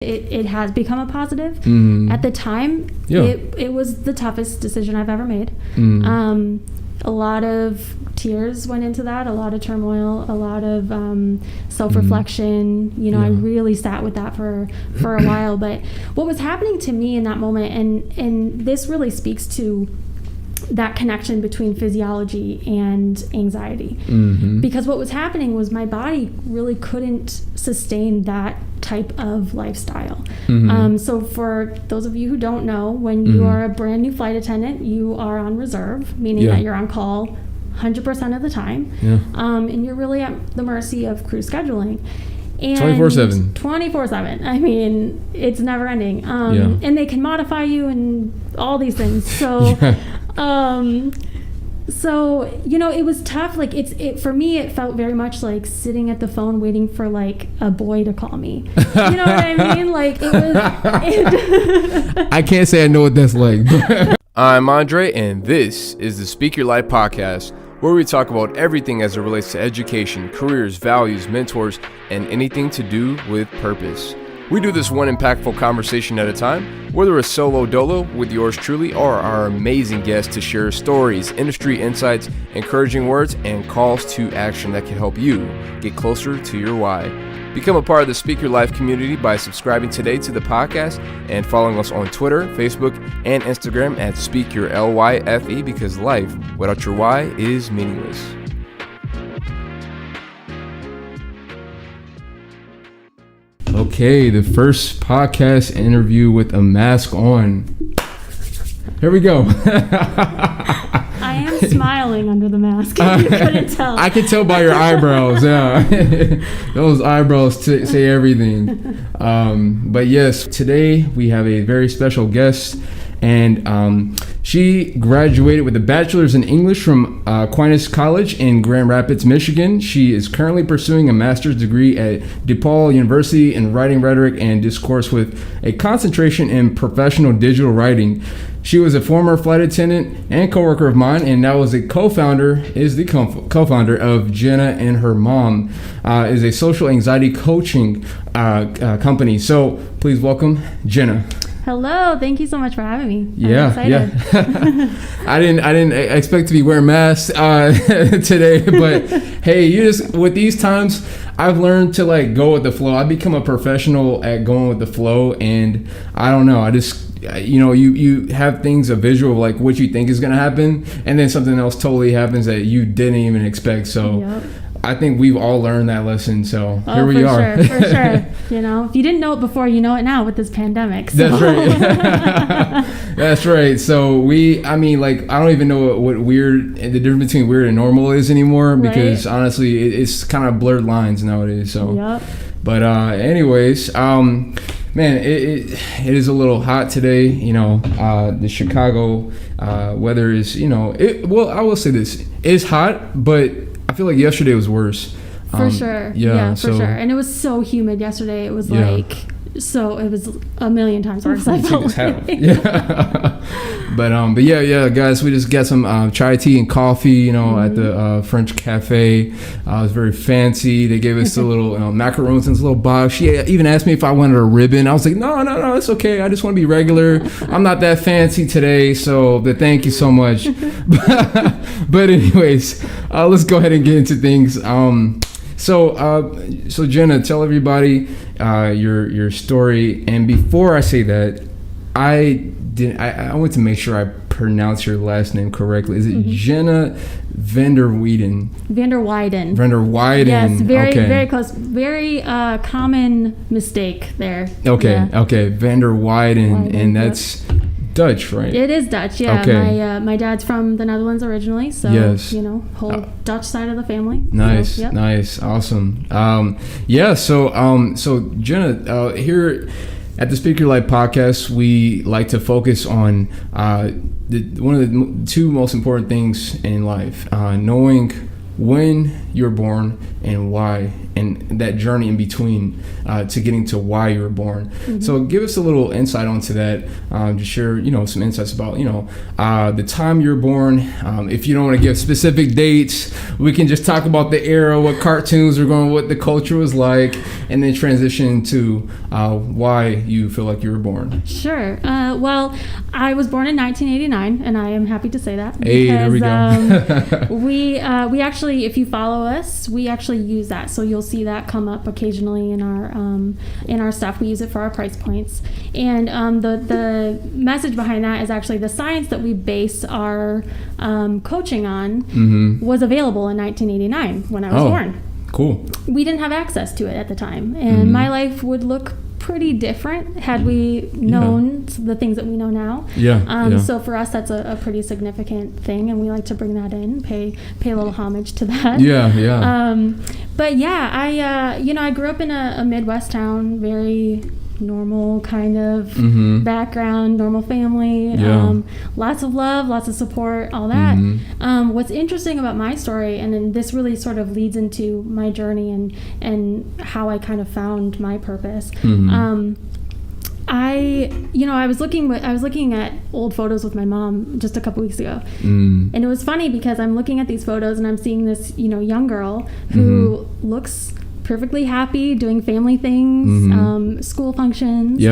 It has become a positive. At the time, it was the toughest decision I've ever made. A lot of tears went into that, a lot of turmoil, a lot of self-reflection. I really sat with that for a while. But what was happening to me in that moment, and this really speaks to that connection between physiology and anxiety, because what was happening was my body really couldn't sustain that type of lifestyle. So for those of you who don't know, when you are a brand new flight attendant, you are on reserve, meaning that you're on call 100% of the time, and you're really at the mercy of crew scheduling. And 24/7. 24/7. I mean, it's never ending. And they can modify you and all these things. So, it was tough. Like for me, it felt very much like sitting at the phone waiting for like a boy to call me. You know what I mean? Like it was. I can't say I know what that's like. I'm Andre, and this is the Speak Your Life podcast, where we talk about everything as it relates to education, careers, values, mentors, and anything to do with purpose. We do this one impactful conversation at a time, whether it's solo dolo with yours truly or our amazing guests to share stories, industry insights, encouraging words, and calls to action that can help you get closer to your why. Become a part of the Speak Your Life community by subscribing today to the podcast and following us on Twitter, Facebook, and Instagram at Speak Your LYFE, because life without your why is meaningless. Okay, the first podcast interview with a mask on. Here we go. I am smiling under the mask. You couldn't tell. I can tell by your eyebrows. Yeah, those eyebrows say everything. But yes, today we have a very special guest, and she graduated with a bachelor's in English from Aquinas College in Grand Rapids, Michigan. She is currently pursuing a master's degree at DePaul University in writing, rhetoric, and discourse with a concentration in professional digital writing. She was a former flight attendant and coworker of mine, and now is the co-founder of Jenna and her mom, is a social anxiety coaching company. So please welcome Jenna. Hello, thank you so much for having me. I'm excited. I didn't expect to be wearing masks today, but hey, with these times, I've learned to like go with the flow. I've become a professional at going with the flow, and I don't know. I just you have things, a visual of like what you think is gonna happen, and then something else totally happens that you didn't even expect. So. Yep. I think we've all learned that lesson, so here we are. For sure. If you didn't know it before, you know it now with this pandemic. So. That's right. That's right. So I don't even know what the difference between weird and normal is anymore, because honestly, it's kind of blurred lines nowadays. So, but anyways, man, it is a little hot today. The Chicago weather is, I will say this: it's hot, but I feel like yesterday was worse. For sure. Yeah, for sure. And it was so humid yesterday. It was it was a million times worse. I felt like. But guys, we just got some chai tea and coffee, at the French cafe. It was very fancy. They gave us a little macarons in this little box. She even asked me if I wanted a ribbon. I was like, no, it's okay. I just want to be regular. I'm not that fancy today, so thank you so much. But anyways, let's go ahead and get into things. So Jenna, tell everybody your story. And before I say that, I want to make sure I pronounce your last name correctly. Is it Jenna VanderWeyden? VanderWeyden. Yes, very close. Very common mistake there. Okay, VanderWeyden, and that's Dutch, right? It is Dutch, yeah. Okay. My dad's from the Netherlands originally, so whole Dutch side of the family. Nice, so, nice, awesome. So Jenna, here at the Speak Your Life podcast, we like to focus on one of the two most important things in life: knowing when you were born and why, and that journey in between to getting to why you were born. So give us a little insight onto that. Just share, some insights about, the time you were born. If you don't want to give specific dates, we can just talk about the era, what cartoons were going, what the culture was like, and then transition to why you feel like you were born. Sure. Well, I was born in 1989, and I am happy to say that. Hey, there we go. We actually, if you follow us, we actually use that. So you'll see that come up occasionally in our stuff. We use it for our price points. And the message behind that is actually the science that we base our coaching on was available in 1989 when I was born. Cool. We didn't have access to it at the time, and my life would look pretty different had we known the things that we know now. So for us, that's a pretty significant thing, and we like to bring that in, pay a little homage to that. But yeah, I grew up in a Midwest town, very normal kind of background, normal family, lots of love, lots of support, all that. What's interesting about my story, and then this really sort of leads into my journey and how I kind of found my purpose. I was looking at old photos with my mom just a couple weeks ago, and it was funny because I'm looking at these photos and I'm seeing this young girl who looks perfectly happy doing family things, school functions,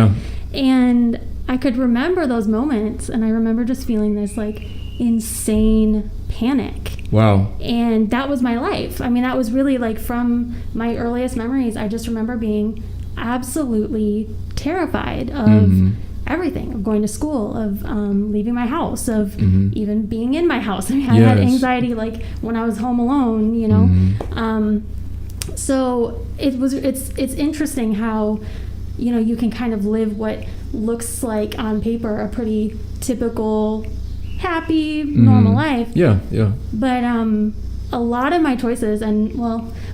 and I could remember those moments, and I remember just feeling this like insane panic. Wow. And that was my life. I mean, that was really like from my earliest memories. I just remember being absolutely terrified of everything, of going to school, of leaving my house, of even being in my house. I mean, I had anxiety like when I was home alone, so it's interesting how you can kind of live what looks like on paper a pretty typical happy normal life, but a lot of my choices, and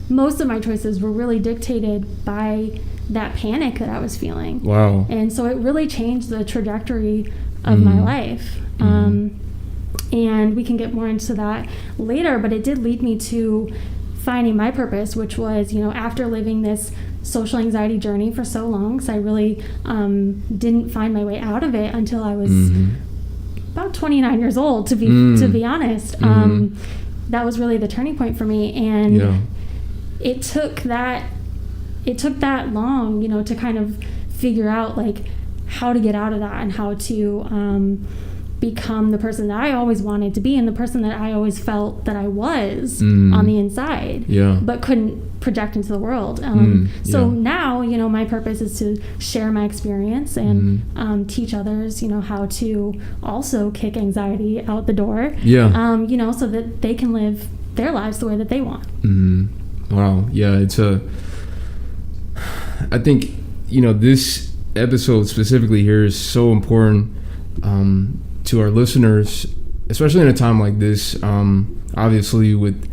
most of my choices, were really dictated by that panic that I was feeling. Wow. And so it really changed the trajectory of my life. And we can get more into that later, but it did lead me to finding my purpose, which was, after living this social anxiety journey for so long, because I really didn't find my way out of it until I was about 29 years old, to be honest. That was really the turning point for me, and it took that long, to kind of figure out like how to get out of that and how to become the person that I always wanted to be, and the person that I always felt that I was on the inside, but couldn't project into the world. So now, my purpose is to share my experience and teach others, how to also kick anxiety out the door, so that they can live their lives the way that they want. Wow. Yeah, I think, this episode specifically here is so important to our listeners, especially in a time like this. Obviously with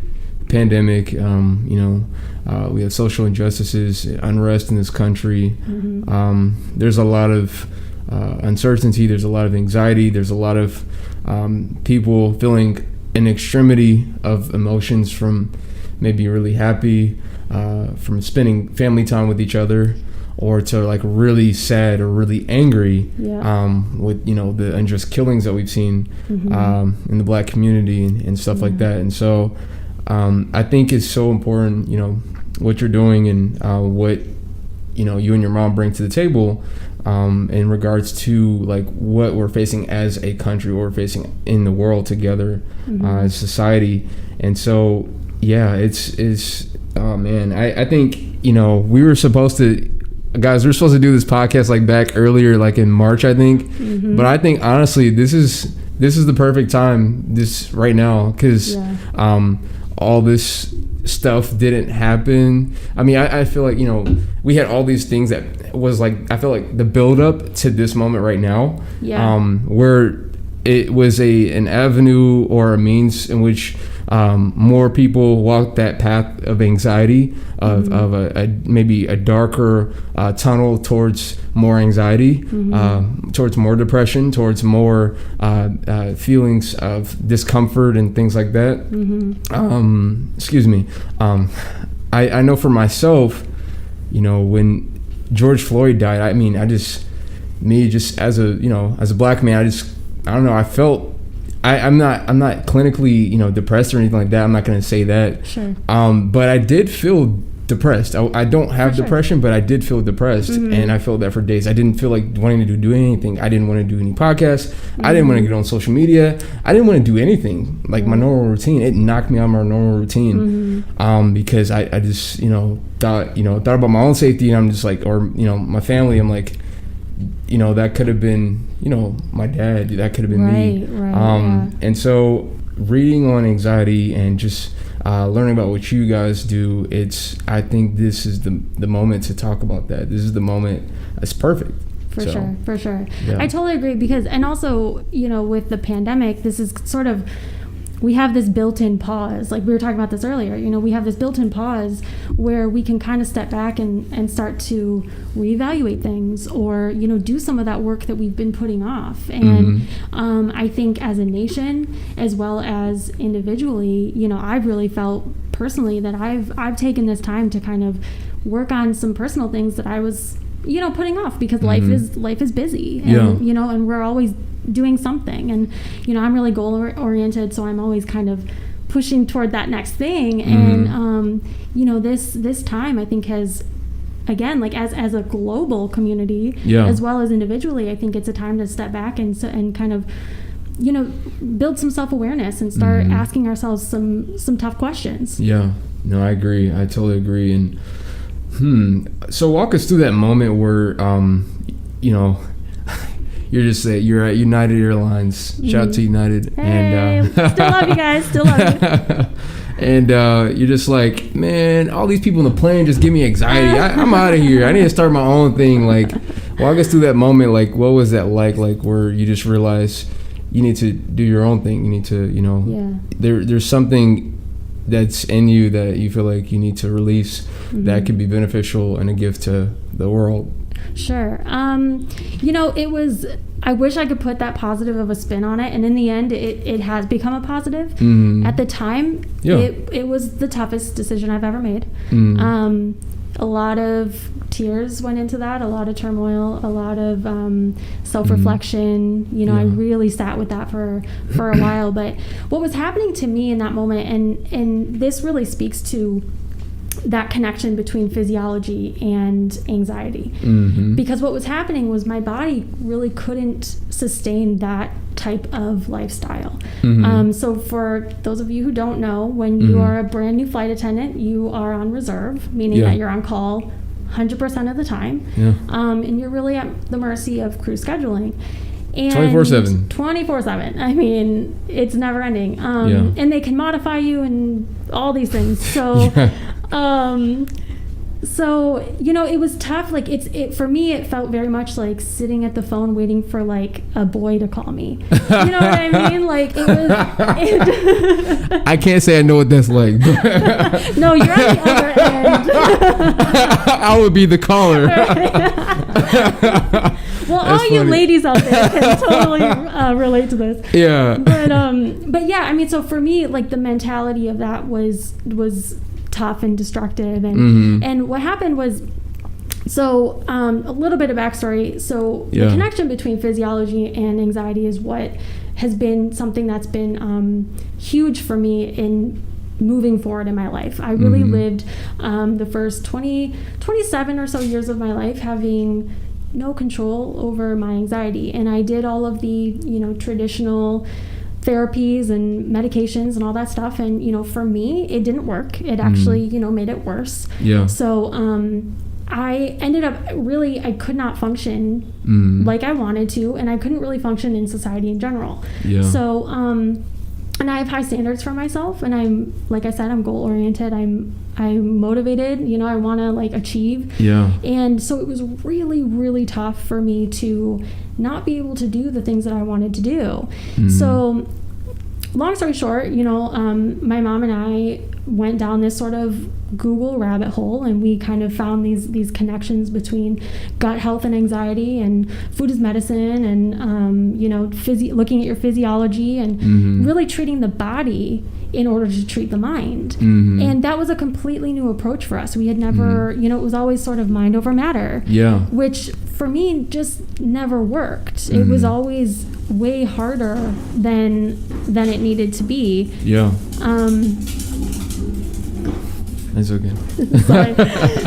pandemic, we have social injustices, unrest in this country. There's a lot of uncertainty, there's a lot of anxiety, there's a lot of people feeling an extremity of emotions, from maybe really happy, from spending family time with each other, or to like really sad or really angry with the unjust killings that we've seen in the Black community and stuff like that. And so I think it's so important, what you're doing and what you and your mom bring to the table in regards to like what we're facing as a country, what we're facing in the world together as society. And so it's oh man, I think we were supposed to do this podcast like back earlier, like in March, I think. But I think honestly this is the perfect time, this right now, because all this stuff didn't happen. I mean, I feel like we had all these things that was like, I feel like the build up to this moment right now, where it was an avenue or a means in which more people walk that path of anxiety, of a maybe a darker tunnel towards more anxiety, towards more depression, towards more feelings of discomfort and things like that. Excuse me. I know for myself, when George Floyd died, I mean, just as a black man, I don't know, I felt, I'm not clinically, depressed or anything like that. I'm not going to say that. Sure. But I did feel depressed. I don't have depression, but I did feel depressed, and I felt that for days. I didn't feel like wanting to do anything. I didn't want to do any podcasts. I didn't want to get on social media. I didn't want to do anything like my normal routine. It knocked me out of my normal routine, because I just thought about my own safety, and I'm just like, or my family. I'm like, that could have been my dad. That could have been me. Right. And so reading on anxiety and just learning about what you guys do, I think this is the moment to talk about that. This is the moment. It's perfect. For sure. Yeah. I totally agree, because, and also, with the pandemic, this is sort of, we have this built-in pause. Like we were talking about this earlier, we have this built-in pause where we can kind of step back and start to reevaluate things, or, do some of that work that we've been putting off. And I think as a nation, as well as individually, I've really felt personally that I've taken this time to kind of work on some personal things that I was, putting off, because life is busy, and, and we're always doing something, and I'm really goal oriented, so I'm always kind of pushing toward that next thing. And this time I think has, again, like as a global community, as well as individually, I think it's a time to step back and kind of build some self-awareness and start asking ourselves some tough questions. I agree. I totally agree. And so walk us through that moment where you're at United Airlines. Shout out to United. Hey, and still love you guys. Still love you. And you're just like, man, all these people in the plane just give me anxiety. I'm out of here. I need to start my own thing. Like, walk us through that moment. Like, what was that like where you just realize you need to do your own thing. You need to, there's something that's in you that you feel like you need to release that could be beneficial and a gift to the world. Sure. It was, I wish I could put that positive of a spin on it, and in the end it has become a positive. At the time, it was the toughest decision I've ever made. A lot of tears went into that, a lot of turmoil, a lot of self-reflection. I really sat with that for a while. But what was happening to me in that moment, and this really speaks to that connection between physiology and anxiety, because what was happening was my body really couldn't sustain that type of lifestyle. So for those of you who don't know, when you are a brand new flight attendant, you are on reserve, meaning that you're on call 100% of the time, and you're really at the mercy of crew scheduling. And 24/7. 24/7. I mean, it's never ending. And they can modify you and all these things. So, it was tough. Like for me, it felt very much like sitting at the phone waiting for like a boy to call me. You know what I mean? Like it was. I can't say I know what that's like. No, you're on the other end. I would be the caller. Well, all you ladies out there can totally relate to this. Yeah. But yeah, I mean, so for me, like the mentality of that was tough and destructive, and what happened was, so a little bit of backstory. So the connection between physiology and anxiety is what has been something that's been huge for me in moving forward in my life. I really lived the first 27 or so years of my life having no control over my anxiety, and I did all of the traditional therapies and medications and all that stuff, and for me it didn't work. It actually made it worse. So I ended up I could not function like I wanted to, and I couldn't really function in society in general. So and I have high standards for myself, and I'm, like I said, I'm goal oriented. I'm motivated, you know, I want to like achieve. Yeah. And so it was really, really tough for me to not be able to do the things that I wanted to do. So long story short, you know, my mom and I went down this sort of Google rabbit hole, and we kind of found these connections between gut health and anxiety, and food is medicine, and you know, looking at your physiology, and really treating the body in order to treat the mind. And that was a completely new approach for us. We had never, you know, it was always sort of mind over matter, which for me just never worked. It was always way harder than it needed to be. It's okay. Sorry.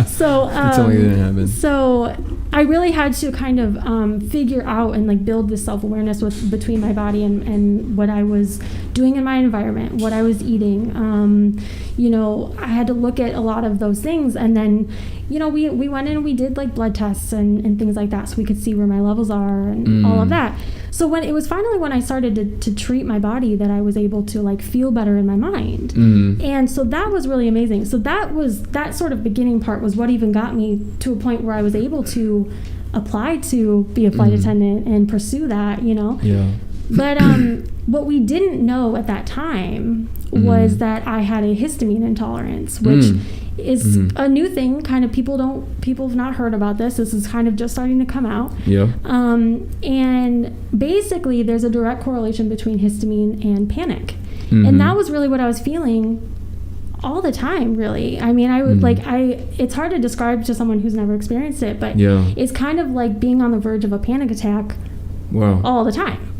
So tell me it didn't happen. So I really had to kind of figure out and like build this self-awareness between my body and what I was doing in my environment, what I was eating. You know, I had to look at a lot of those things, and then, you know, we went in and we did like blood tests and things like that, so we could see where my levels are and all of that. So when it was finally when I started to treat my body that I was able to like feel better in my mind. And so that was really amazing. So that sort of beginning part was what even got me to a point where I was able to apply to be a flight attendant and pursue that, you know. But what we didn't know at that time was that I had a histamine intolerance, which is a new thing. Kind of people have not heard about this. This is kind of just starting to come out. And basically there's a direct correlation between histamine and panic. And that was really what I was feeling all the time, really. I mean, I would it's hard to describe to someone who's never experienced it, but it's kind of like being on the verge of a panic attack all the time.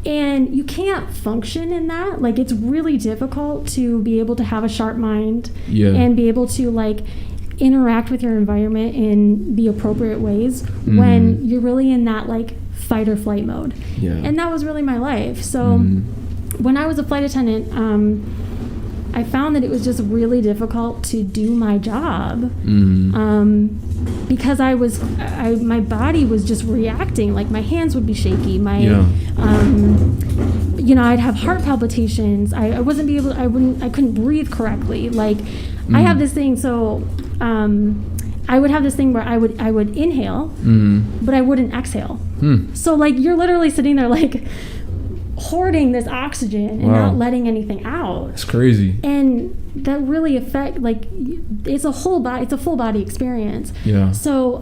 And you can't function in that. Like, it's really difficult to be able to have a sharp mind and be able to like interact with your environment in the appropriate ways when you're really in that like fight or flight mode. And that was really my life. So when I was a flight attendant, I found that it was just really difficult to do my job because my body was just reacting. Like, my hands would be shaky. You know, I'd have heart palpitations. I couldn't breathe correctly. Like, I have this thing. So I would have this thing where I would inhale, but I wouldn't exhale. So like, you're literally sitting there like hoarding this oxygen and not letting anything out. It's crazy. And that really it's a full body experience. So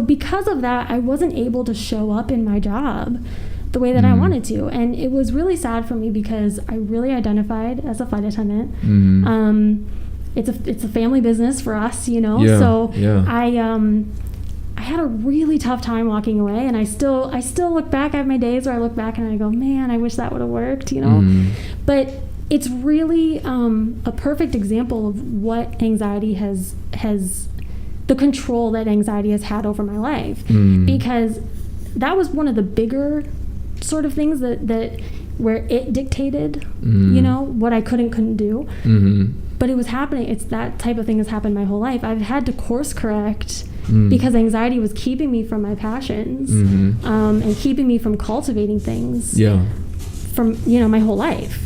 because of that, I wasn't able to show up in my job the way that I wanted to, and it was really sad for me because I really identified as a flight attendant. It's a family business for us, you know. I had a really tough time walking away, and I still look back at my days where I look back and I go, man, I wish that would have worked, you know. But it's really a perfect example of what anxiety has the control that anxiety has had over my life, because that was one of the bigger sort of things that where it dictated, you know, what I couldn't do. But it was happening. It's that type of thing has happened my whole life. I've had to course correct because anxiety was keeping me from my passions and keeping me from cultivating things from, you know, my whole life.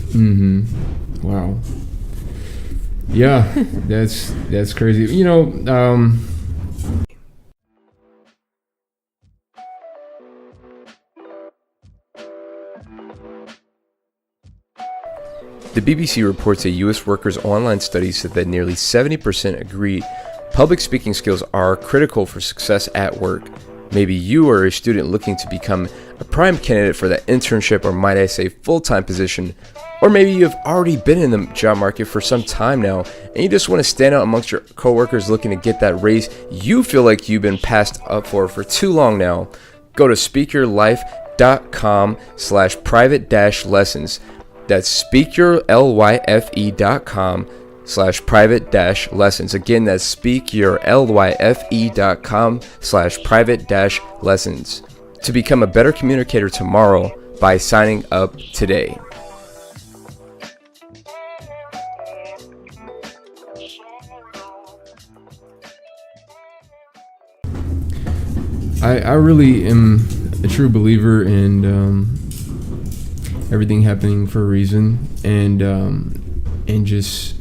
Wow. Yeah, that's crazy. You know, the BBC reports a U.S. workers' online study said that nearly 70% agree public speaking skills are critical for success at work. Maybe you are a student looking to become a prime candidate for that internship, or might I say full-time position, or maybe you have already been in the job market for some time now and you just want to stand out amongst your coworkers looking to get that raise you feel like you've been passed up for too long now. Go to speakyourlife.com/private-lessons. That's speakyourlife.com/private-lessons. Again, that's speakyourlife.com/private-lessons to become a better communicator tomorrow by signing up today. I really am a true believer in everything happening for a reason, and just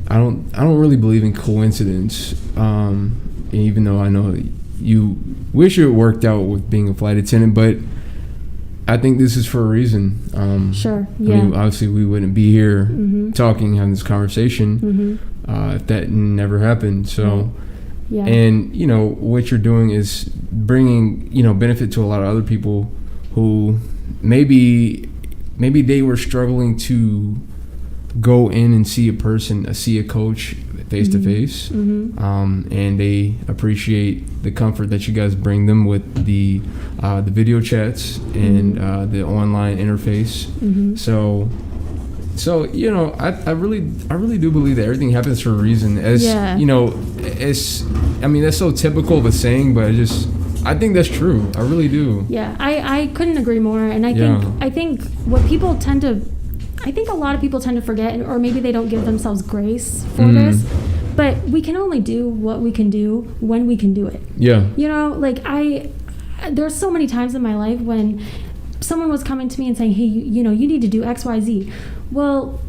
I don't really believe in coincidence. And even though I know you wish it worked out with being a flight attendant, but I think this is for a reason. Sure. Yeah. I mean, obviously we wouldn't be here Mm-hmm. having this conversation if that never happened. So, Yeah. and you know what you're doing is bringing benefit to a lot of other people who maybe they were struggling to go in and see a coach face to face, and they appreciate the comfort that you guys bring them with the video chats and the online interface. So I really do believe that everything happens for a reason. As I mean, that's so typical of a saying, but I think that's true. I really do. Yeah, I couldn't agree more. And I think what people I think a lot of people tend to forget, or maybe they don't give themselves grace for this, but we can only do what we can do when we can do it. Yeah. There's so many times in my life when someone was coming to me and saying, hey, you need to do X, Y, Z. Well,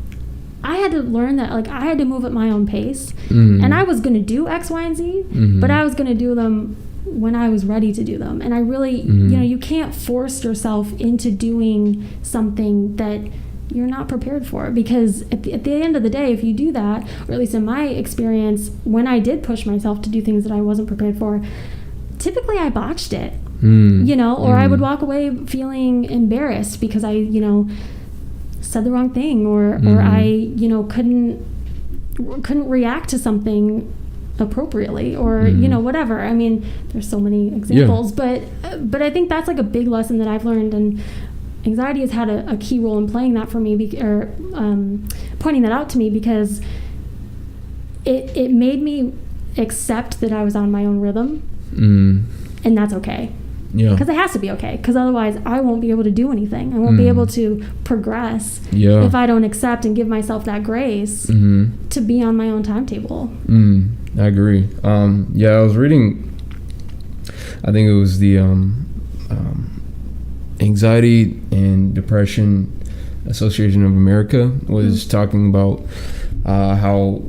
I had to learn that, I had to move at my own pace, and I was going to do X, Y, and Z, but I was going to do them when I was ready to do them. And I really, you can't force yourself into doing something that you're not prepared for, because at the end of the day, if you do that, or at least in my experience, when I did push myself to do things that I wasn't prepared for, typically I botched it, or I would walk away feeling embarrassed because I, said the wrong thing, or I, couldn't react to something appropriately, or whatever. I mean, there's so many examples, but I think that's a big lesson that I've learned, and anxiety has had a key role in playing that for me, pointing that out to me, because it made me accept that I was on my own rhythm, and that's okay. Yeah. Because it has to be okay, because otherwise I won't be able to do anything. I won't be able to progress if I don't accept and give myself that grace to be on my own timetable. I agree. I was reading, I think it was the Anxiety and Depression Association of America was talking about how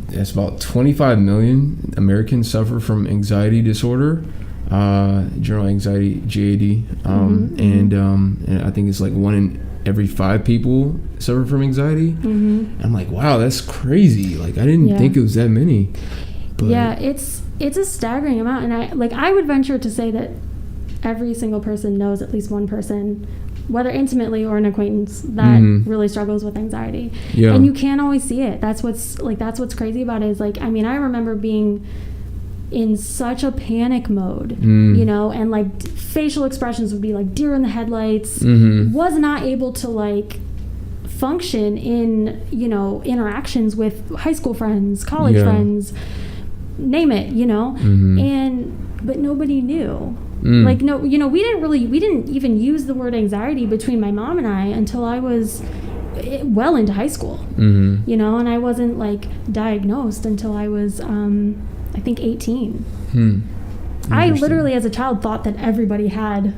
it's about 25 million Americans suffer from anxiety disorder, general anxiety, GAD, and I think it's 1 in every 5 people suffer from anxiety. And I'm like, wow, that's crazy. I didn't think it was that many. But yeah, it's a staggering amount, and I would venture to say that every single person knows at least one person, whether intimately or an acquaintance, that really struggles with anxiety. Yeah. And you can't always see it. That's what's crazy about it, is I remember being in such a panic mode, and facial expressions would be deer in the headlights, was not able to function in, interactions with high school friends, college friends, name it, but nobody knew. No, we didn't even use the word anxiety between my mom and I until I was well into high school, and I wasn't diagnosed until I was, I think 18. I literally as a child thought that everybody had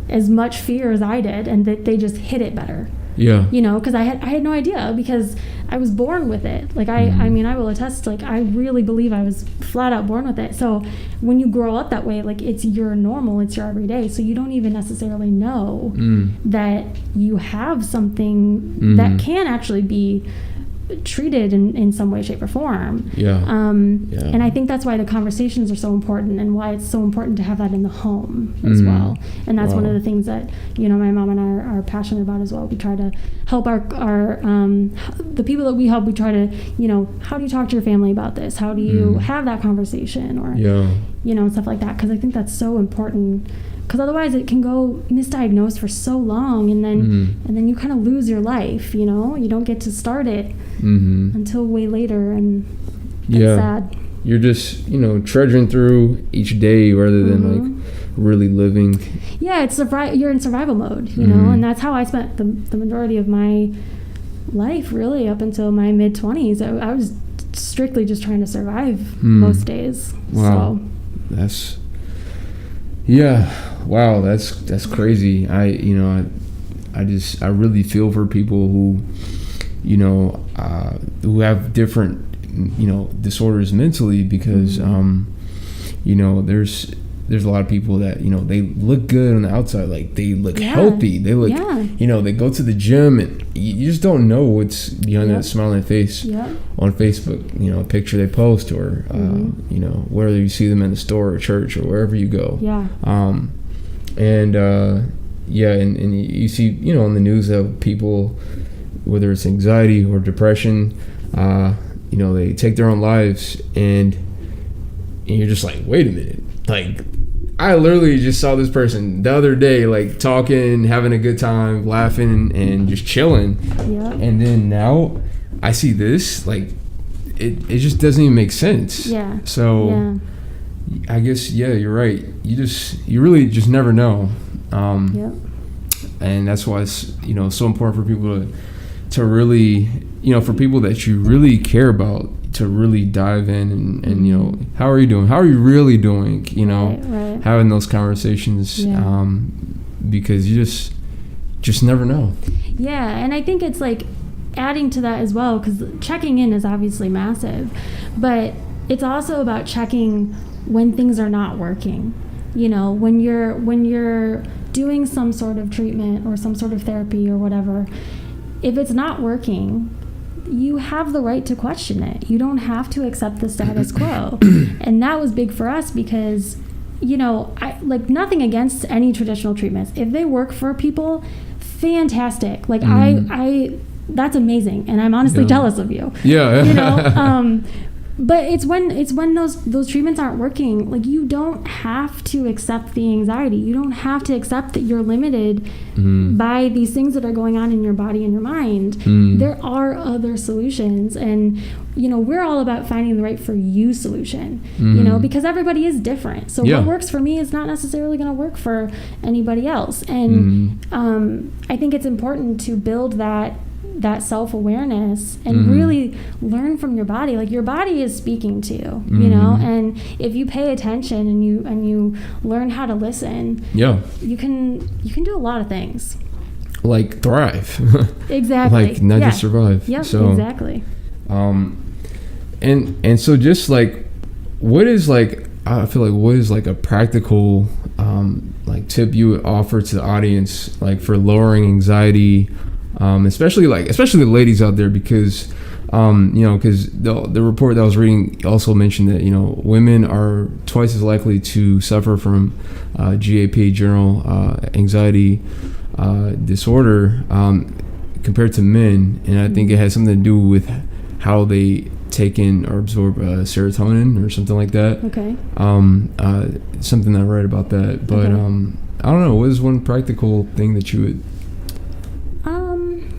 as much fear as I did, and that they just hid it better. Yeah. Because I had no idea, because I was born with it. I mean, I will attest, I really believe I was flat out born with it. So when you grow up that way, it's your normal, it's your everyday. So you don't even necessarily know that you have something that can actually be treated in some way, shape, or form. And I think that's why the conversations are so important, and why it's so important to have that in the home as well. And that's one of the things that my mom and I are passionate about as well. We try to help our the people that we help. We try to how do you talk to your family about this? How do you have that conversation, or and stuff like that, because I think that's so important. Because otherwise it can go misdiagnosed for so long, and then you kind of lose your life. You don't get to start it until way later, and it's sad. You're just trudging through each day rather than really living. Yeah, you're in survival mode, and that's how I spent the majority of my life, really, up until my mid-20s. I was strictly just trying to survive most days. Wow, so wow, that's crazy. I really feel for people who, you know, who have different, you know, disorders mentally, because you know, there's a lot of people that, you know, they look good on the outside, like they look healthy, they look, you know, they go to the gym, and you just don't know what's behind that smile on their face on Facebook, you know, a picture they post, or you know, whether you see them in the store or church or wherever you go. And you see, you know, on the news of people, whether it's anxiety or depression, you know, they take their own lives, and you're just like, wait a minute, like, I literally just saw this person the other day, like, talking, having a good time, laughing, and just chilling. And then now I see this, like, it just doesn't even make sense. So I guess, you're right. You really just never know. And that's why it's, you know, so important for people to really, you know, for people that you really care about, to really dive in and you know, how are you doing? How are you really doing? You know, having those conversations, because you just never know. And I think it's like adding to that as well, because checking in is obviously massive, but it's also about checking when things are not working. You know, when you're doing some sort of treatment or some sort of therapy or whatever, if it's not working, you have the right to question it. You don't have to accept the status quo. And that was big for us, because, you know, I like, nothing against any traditional treatments. If they work for people, fantastic. Like, I that's amazing, and I'm honestly jealous of you. You know, but it's when those treatments aren't working, like, you don't have to accept the anxiety. You don't have to accept that you're limited by these things that are going on in your body and your mind. There are other solutions, and, you know, we're all about finding the right for you solution, you know, because everybody is different. So what works for me is not necessarily going to work for anybody else. And I think it's important to build that self-awareness and really learn from your body. Like, your body is speaking to you, you know, and if you pay attention and you learn how to listen, you can do a lot of things, like thrive. Exactly. Like, not just survive. So, exactly. And so, just like, what is, like, I feel like, what is, like, a practical like tip you would offer to the audience, like, for lowering anxiety, especially the ladies out there, because you know, because the report that I was reading also mentioned that, you know, women are twice as likely to suffer from GAP, general anxiety disorder, compared to men, and I think it has something to do with how they take in or absorb serotonin or something like that. Something I read about that, but I don't know, what is one practical thing that you would...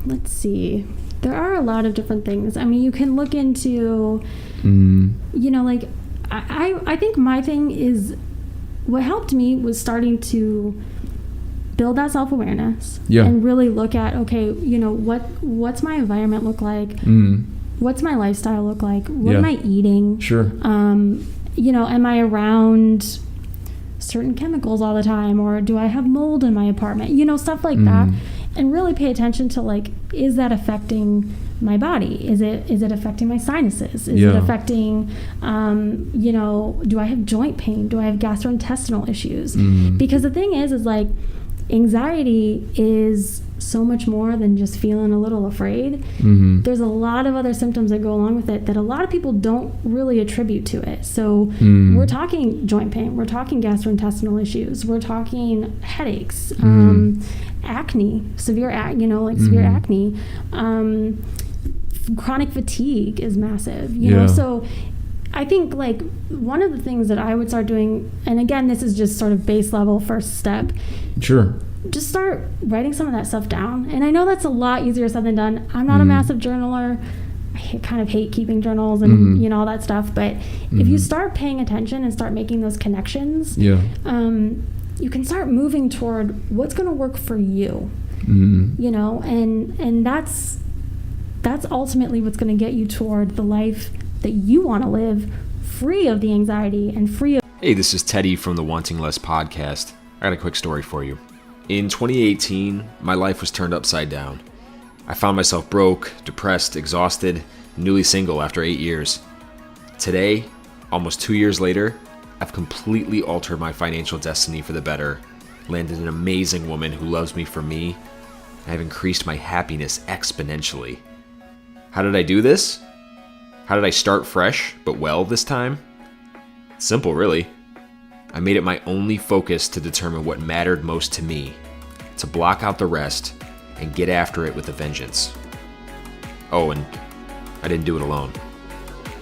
Let's see. There are a lot of different things. I mean, you can look into, you know, like, I think my thing is, what helped me was starting to build that self-awareness and really look at, okay, you know, what's my environment look like? What's my lifestyle look like? What am I eating? You know, am I around certain chemicals all the time, or do I have mold in my apartment? You know, stuff like that. And really pay attention to, like, is that affecting my body? Is it affecting my sinuses? Is it affecting, you know, do I have joint pain? Do I have gastrointestinal issues? Because the thing is like, anxiety is so much more than just feeling a little afraid. There's a lot of other symptoms that go along with it that a lot of people don't really attribute to it. So we're talking joint pain, we're talking gastrointestinal issues, we're talking headaches, acne, severe acne, chronic fatigue is massive, you know. So I think, like, one of the things that I would start doing, and again, this is just sort of base level first step, just start writing some of that stuff down. And I know that's a lot easier said than done. I'm not a massive journaler. I kind of hate keeping journals and you know, all that stuff, but if you start paying attention and start making those connections, you can start moving toward what's going to work for you, you know, and that's ultimately what's going to get you toward the life that you want to live, free of the anxiety and free of... Hey, this is Teddy from the Wanting Less podcast. I got a quick story for you. In 2018, my life was turned upside down. I found myself broke, depressed, exhausted, newly single after 8 years. Today, almost 2 years later, I've completely altered my financial destiny for the better, landed an amazing woman who loves me for me, and I've increased my happiness exponentially. How did I do this? How did I start fresh, but well this time? Simple, really. I made it my only focus to determine what mattered most to me, to block out the rest and get after it with a vengeance. Oh, and I didn't do it alone.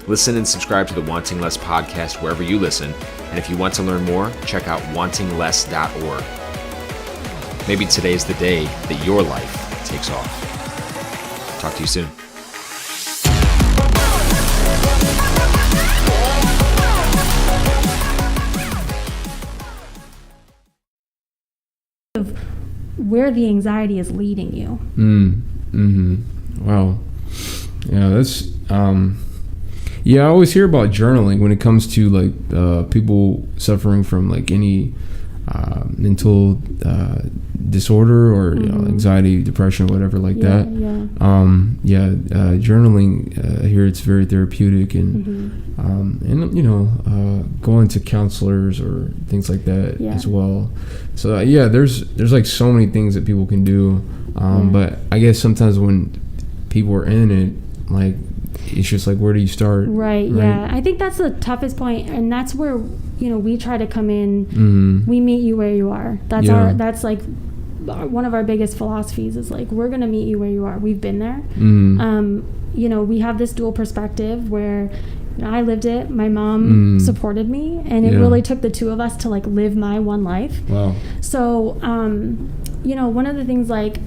Listen and subscribe to the Wanting Less podcast wherever you listen, and if you want to learn more, check out wantingless.org. Maybe today's the day that your life takes off. Talk to you soon. Of where the anxiety is leading you. Wow. Yeah, that's I always hear about journaling when it comes to like people suffering from like any mental disorder or anxiety, depression, whatever like that. Journaling, I hear it's very therapeutic and going to counselors or things like that as well. So there's like so many things that people can do, but I guess sometimes when people are in it, like it's just like, where do you start? Right. Yeah, I think that's the toughest point, and that's where we try to come in. We meet you where you are. That's like one of our biggest philosophies is like, we're gonna meet you where you are. We've been there. We have this dual perspective where I lived it. My mom supported me, and it really took the two of us to like live my one life. Wow. So one of the things, like,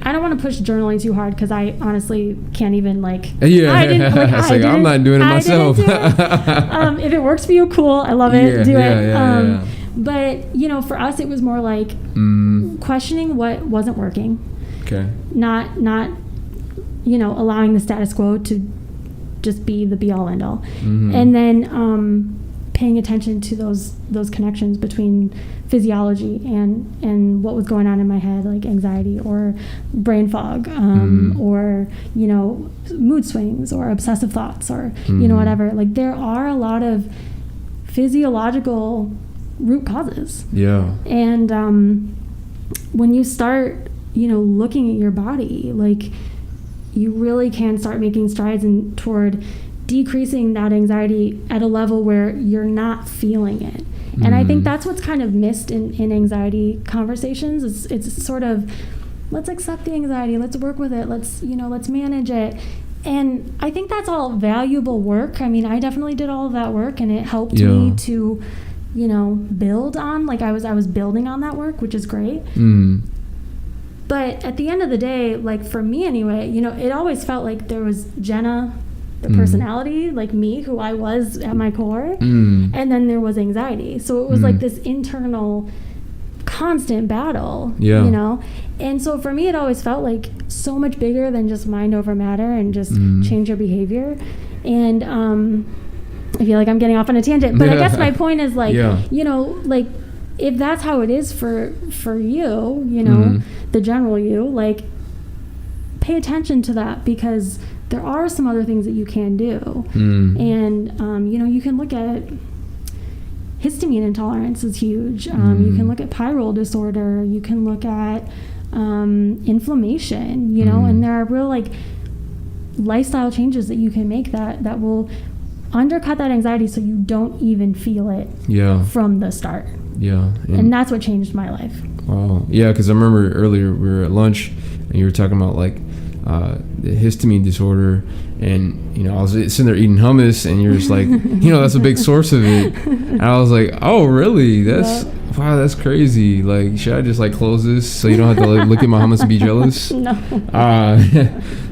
I don't want to push journaling too hard because I honestly can't even like. I'm not doing it myself. If it works for you, cool. I love it. Do it. But for us, it was more like questioning what wasn't working. Okay. Not allowing the status quo to just be the be all end all, and then paying attention to those connections between physiology and what was going on in my head, like anxiety or brain fog, or mood swings or obsessive thoughts or whatever. Like, there are a lot of physiological root causes. And when you start looking at your body, like, you really can start making strides toward decreasing that anxiety at a level where you're not feeling it. And I think that's what's kind of missed in anxiety conversations. It's sort of, let's accept the anxiety, let's work with it, let's manage it. And I think that's all valuable work. I mean, I definitely did all of that work, and it helped me to, build on, like, I was building on that work, which is great. But at the end of the day, like, for me anyway, it always felt like there was Jenna, the personality, like me, who I was at my core, and then there was anxiety. So it was like this internal constant battle, and so for me it always felt like so much bigger than just mind over matter and just change your behavior. And I feel like I'm getting off on a tangent, but I guess my point is like, like, if that's how it is for you, the general you, like, pay attention to that, because there are some other things that you can do. And you can look at histamine intolerance is huge. You can look at pyrrole disorder. You can look at inflammation, and there are real, like, lifestyle changes that you can make that will undercut that anxiety so you don't even feel it from the start. And that's what changed my life. Wow. Yeah, because I remember earlier we were at lunch and you were talking about like the histamine disorder, and I was sitting there eating hummus, and you're just like, that's a big source of it. And I was like, oh really? Wow, that's crazy. Like, should I just like close this so you don't have to like, look at my hummus and be jealous? No.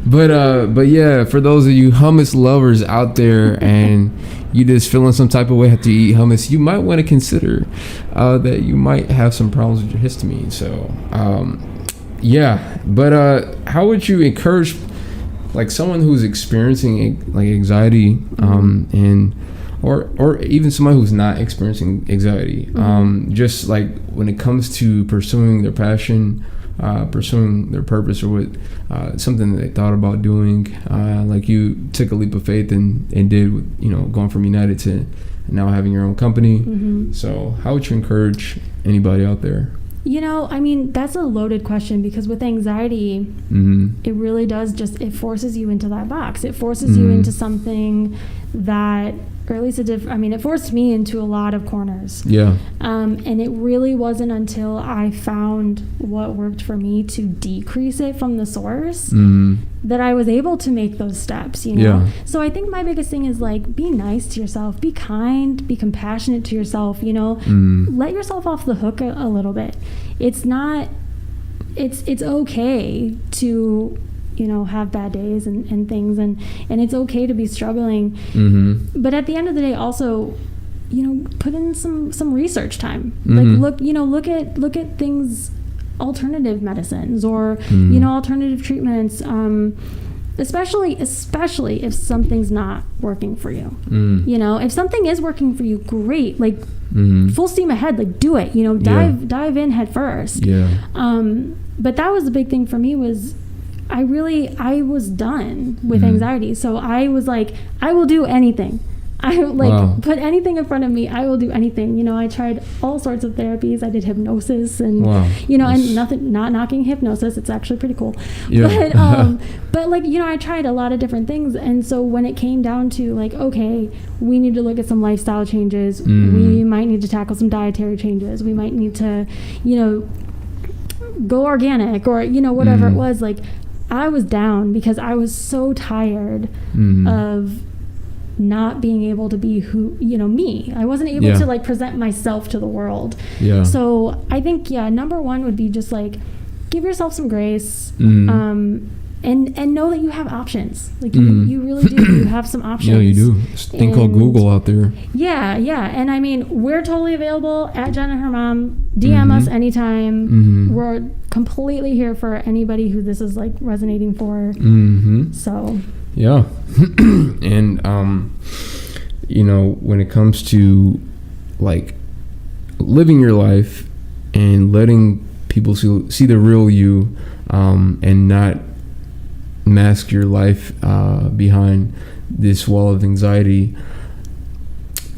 But yeah, for those of you hummus lovers out there and you just feeling some type of way after you eat hummus, you might want to consider that you might have some problems with your histamine. So how would you encourage like someone who's experiencing like anxiety and or even somebody who's not experiencing anxiety. Just like when it comes to pursuing their passion, pursuing their purpose, or what something that they thought about doing, like you took a leap of faith and did with, going from United to now having your own company. So how would you encourage anybody out there? That's a loaded question, because with anxiety, it really does it forces you into that box. It forces you into something that, or at least it forced me into a lot of corners. Yeah. And it really wasn't until I found what worked for me to decrease it from the source that I was able to make those steps, Yeah. So I think my biggest thing is be nice to yourself, be kind, be compassionate to yourself, let yourself off the hook a little bit. It's okay to have bad days and things, and it's okay to be struggling. But at the end of the day, also, put in some research time. Look at things, alternative medicines, or alternative treatments. Especially if something's not working for you. If something is working for you, great. Full steam ahead. Do it. Dive in head first. Yeah. But that was the big thing for me, was I was done with anxiety. So I was I will do anything. Put anything in front of me, I will do anything. I tried all sorts of therapies. I did hypnosis and, and not knocking hypnosis. It's actually pretty cool. Yeah. But I tried a lot of different things. And so when it came down to okay, we need to look at some lifestyle changes. We might need to tackle some dietary changes. We might need to, go organic, or, whatever it was. I was down because I was so tired of not being able to be me. I wasn't able to present myself to the world. Yeah. So I think, number one would be just give yourself some grace, and know that you have options. You really do. You have some options. Yeah, you do. There's a thing called Google out there. Yeah. And we're totally available at Jen and her mom. DM us anytime. We're completely here for anybody who this is resonating for. So. Yeah. And when it comes to living your life and letting people see the real you, and not mask your life behind this wall of anxiety,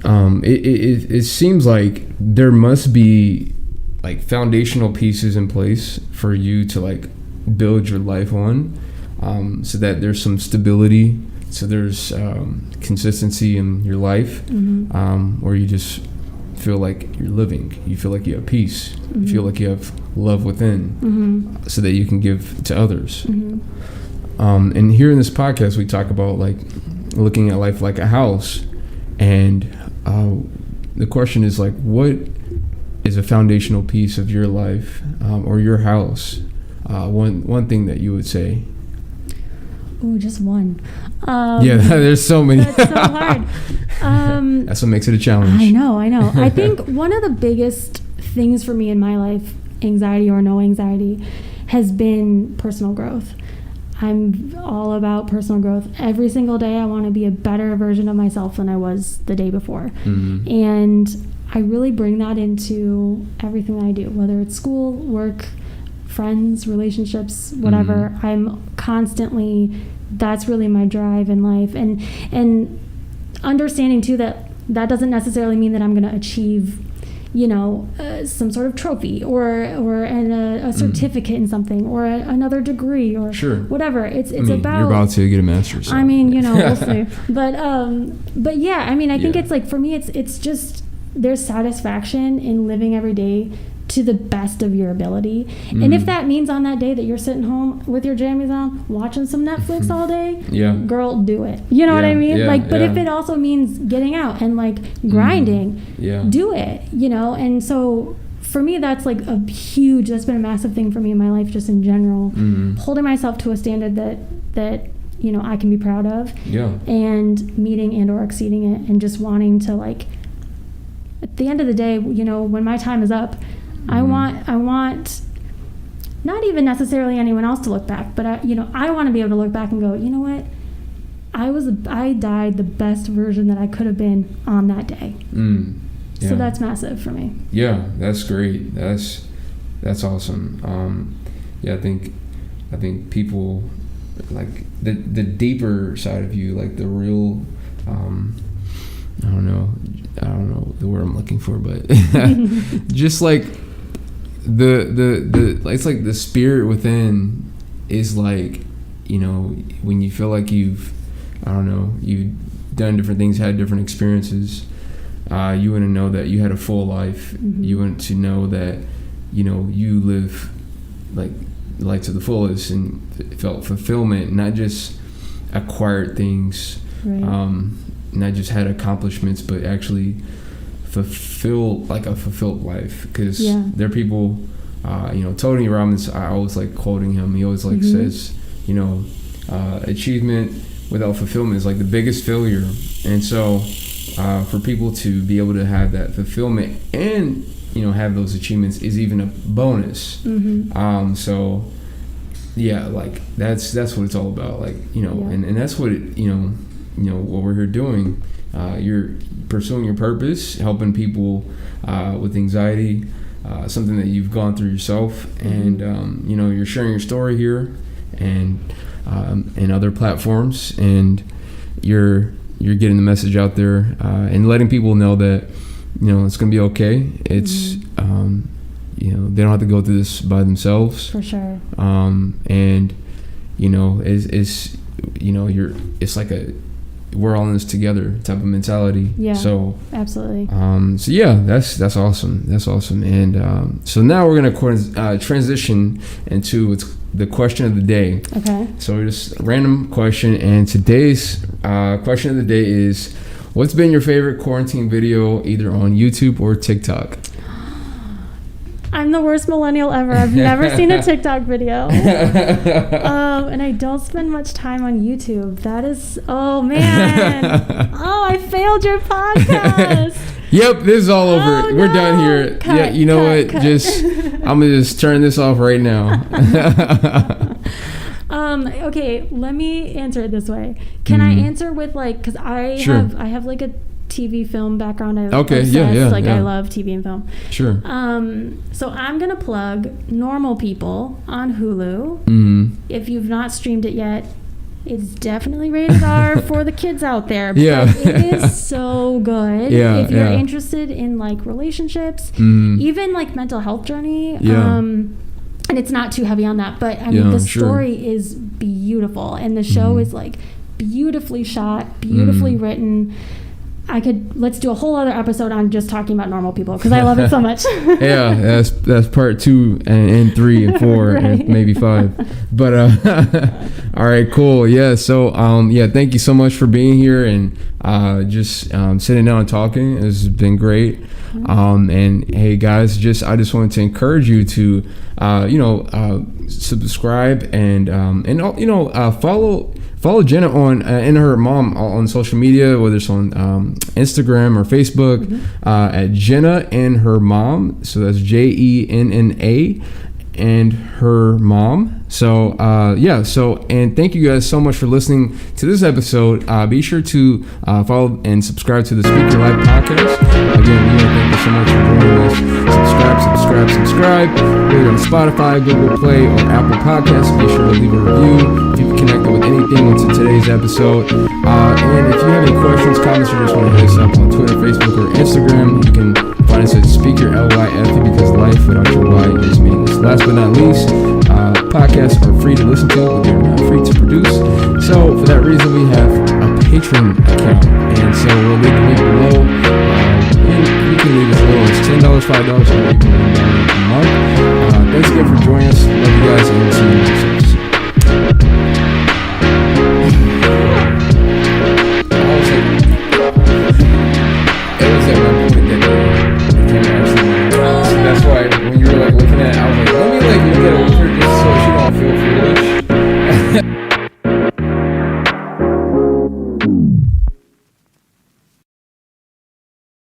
it seems like there must be foundational pieces in place for you to build your life on. So that there's some stability, so there's consistency in your life, where you just feel like you're living, you feel like you have peace, you feel like you have love within, so that you can give to others. And here in this podcast, we talk about looking at life like a house, and the question is what is a foundational piece of your life, or your house? One thing that you would say. Oh, just one. There's so many. That's so hard. That's what makes it a challenge. I know. I think one of the biggest things for me in my life, anxiety or no anxiety, has been personal growth. I'm all about personal growth. Every single day I want to be a better version of myself than I was the day before. And I really bring that into everything that I do, whether it's school, work, friends, relationships, whatever. I'm constantly, that's really my drive in life, and understanding too that doesn't necessarily mean that I'm going to achieve some sort of trophy or a certificate in something, or another degree, or whatever. It's about, you're about to get a master's, so. We'll see. But yeah, I think it's for me, it's just, there's satisfaction in living every day to the best of your ability. And if that means on that day that you're sitting home with your jammies on, watching some Netflix all day, girl, do it. You know what I mean? But if it also means getting out and grinding, do it, And so for me, that's that's been a massive thing for me in my life, just in general, holding myself to a standard that I can be proud of, and meeting and or exceeding it, and just wanting to at the end of the day, when my time is up, I want not even necessarily anyone else to look back, but I want to be able to look back and go, you know what? I died the best version that I could have been on that day. Yeah. So that's massive for me. Yeah, that's great. That's awesome. Yeah, I think people like the deeper side of you, like the real, I don't know the word I'm looking for, but just like the it's like the spirit within is like, you know, when you feel like you've done different things, had different experiences, you want to know that you had a full life. You want to know that, you know, you live like life to the fullest and felt fulfillment, not just acquired things, Right. Not just had accomplishments, but actually fulfilled life. Because there are people, you know, Tony Robbins, I always like quoting him. He always like says, you know, achievement without fulfillment is like the biggest failure. And so for people to be able to have that fulfillment and, you know, have those achievements is even a bonus. So yeah, like that's what it's all about, like, you know, and that's what it, you know what we're here doing. You're pursuing your purpose, helping people with anxiety, something that you've gone through yourself, and you know, you're sharing your story here and other platforms, and you're getting the message out there, and letting people know that, you know, it's gonna be okay. It's you know, they don't have to go through this by themselves. For sure. And you know, it's you know, it's like we're all in this together type of mentality. Yeah. So absolutely. So yeah, that's awesome. That's awesome. And so now we're gonna transition into the question of the day. Okay. So just a random question, and today's question of the day is, what's been your favorite quarantine video, either on YouTube or TikTok? I'm the worst millennial ever. I've never seen a TikTok video. And I don't spend much time on YouTube. That is, oh man. Oh, I failed your podcast. Yep, this is all over. We're done here. Cut, yeah, you know what? Cut. Just I'm gonna just turn this off right now. Okay, let me answer it this way. Can I answer with like, because I have like a TV film background. I'm obsessed. I love TV and film. Sure. So I'm gonna plug Normal People on Hulu. If you've not streamed it yet, it's definitely rated R for the kids out there. But it is so good. If you're interested in like relationships, even like mental health journey. And it's not too heavy on that, but I mean, the story is beautiful, and the show is like beautifully shot, beautifully written. Let's do a whole other episode on just talking about Normal People, because I love it so much. Yeah, that's part 2 and 3 and 4 and maybe 5. But all right, cool. Yeah, so thank you so much for being here and just sitting down and talking. This has been great. And hey guys, I just wanted to encourage you to subscribe and follow Jenna on and her mom on social media, whether it's on Instagram or Facebook, at Jenna and her mom. So that's JENNA and her mom. So and thank you guys so much for listening to this episode. Be sure to follow and subscribe to the Speak Your Life podcast. Again, we want to thank you so much for joining us. Subscribe. We're on Spotify, Google Play, or Apple Podcasts. Be sure to leave a review if you've connected with anything into today's episode. And if you have any questions, comments, or just want to hit us up on Twitter, Facebook, or Instagram, you can find us at Speaker LYF, because life without your Y is meaningless. Last but not least, podcasts are free to listen to, but they're not free to produce. So for that reason, we have a Patreon account, and so we'll leave the link below. And you can leave as low as $10, $5, or even $1 a month. Thanks again for joining us. Love you guys, and see you next episode. It was at one point that the camera actually went. So that's why when you were like looking at it, I was like, let me like look at it over just so she